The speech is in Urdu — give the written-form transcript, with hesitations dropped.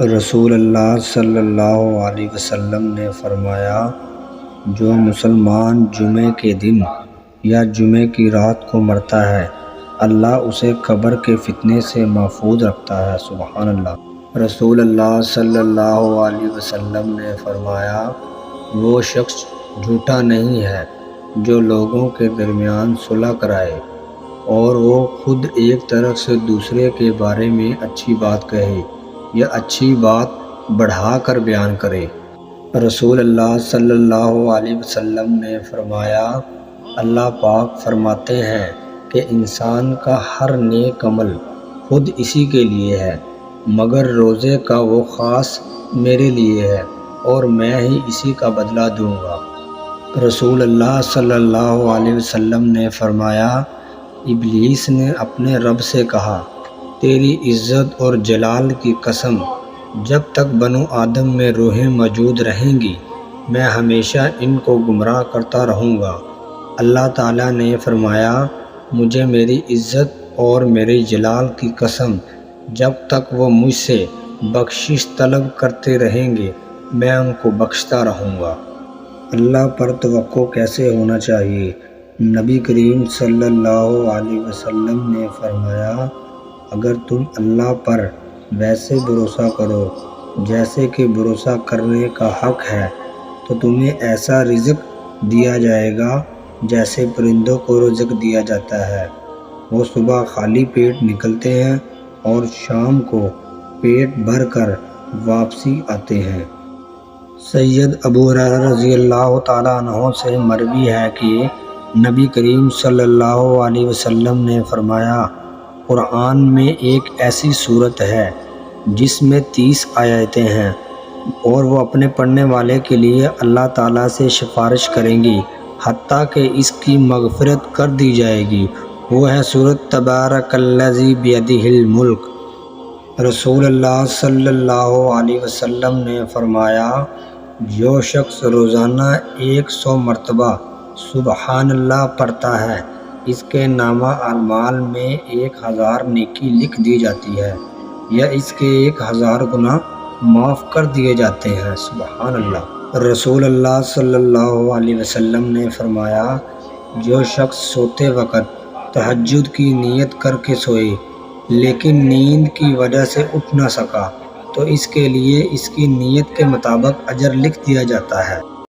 رسول اللہ صلی اللہ علیہ وسلم نے فرمایا، جو مسلمان جمعے کے دن یا جمعے کی رات کو مرتا ہے، اللہ اسے قبر کے فتنے سے محفوظ رکھتا ہے۔ سبحان اللہ۔ رسول اللہ صلی اللہ علیہ وسلم نے فرمایا، وہ شخص جھوٹا نہیں ہے جو لوگوں کے درمیان صلح کرائے اور وہ خود ایک طرف سے دوسرے کے بارے میں اچھی بات کہے یا اچھی بات بڑھا کر بیان کرے۔ رسول اللہ صلی اللہ علیہ وسلم نے فرمایا، اللہ پاک فرماتے ہیں کہ انسان کا ہر نیک عمل خود اسی کے لیے ہے، مگر روزے کا وہ خاص میرے لیے ہے اور میں ہی اسی کا بدلہ دوں گا۔ رسول اللہ صلی اللہ علیہ وسلم نے فرمایا، ابلیس نے اپنے رب سے کہا، تیری عزت اور جلال کی قسم، جب تک بنو آدم میں روحیں موجود رہیں گی میں ہمیشہ ان کو گمراہ کرتا رہوں گا۔ اللہ تعالیٰ نے فرمایا، مجھے میری عزت اور میرے جلال کی قسم، جب تک وہ مجھ سے بخشش طلب کرتے رہیں گے میں ان کو بخشتا رہوں گا۔ اللہ پر توکل کیسے ہونا چاہیے؟ نبی کریم صلی اللہ علیہ وسلم نے فرمایا، اگر تم اللہ پر ویسے بھروسہ کرو جیسے کہ بھروسہ کرنے کا حق ہے تو تمہیں ایسا رزق دیا جائے گا جیسے پرندوں کو رزق دیا جاتا ہے۔ وہ صبح خالی پیٹ نکلتے ہیں اور شام کو پیٹ بھر کر واپسی آتے ہیں۔ سید ابو ہریرہ رضی اللہ تعالیٰ عنہ سے مروی ہے کہ نبی کریم صلی اللہ علیہ وسلم نے فرمایا، قرآن میں ایک ایسی سورت ہے جس میں 30 آیتیں ہیں اور وہ اپنے پڑھنے والے کے لیے اللہ تعالیٰ سے سفارش کریں گی حتیٰ کہ اس کی مغفرت کر دی جائے گی۔ وہ ہے سورت تبارک الذی بیدہ الملک۔ رسول اللہ صلی اللہ علیہ وسلم نے فرمایا، جو شخص روزانہ 100 مرتبہ سبحان اللہ پڑھتا ہے، اس کے نامہ اعمال میں 1000 نیکی لکھ دی جاتی ہے یا اس کے 1000 گناہ معاف کر دیے جاتے ہیں۔ سبحان اللہ۔ رسول اللہ صلی اللہ علیہ وسلم نے فرمایا، جو شخص سوتے وقت تہجد کی نیت کر کے سوئے لیکن نیند کی وجہ سے اٹھ نہ سکا تو اس کے لیے اس کی نیت کے مطابق اجر لکھ دیا جاتا ہے۔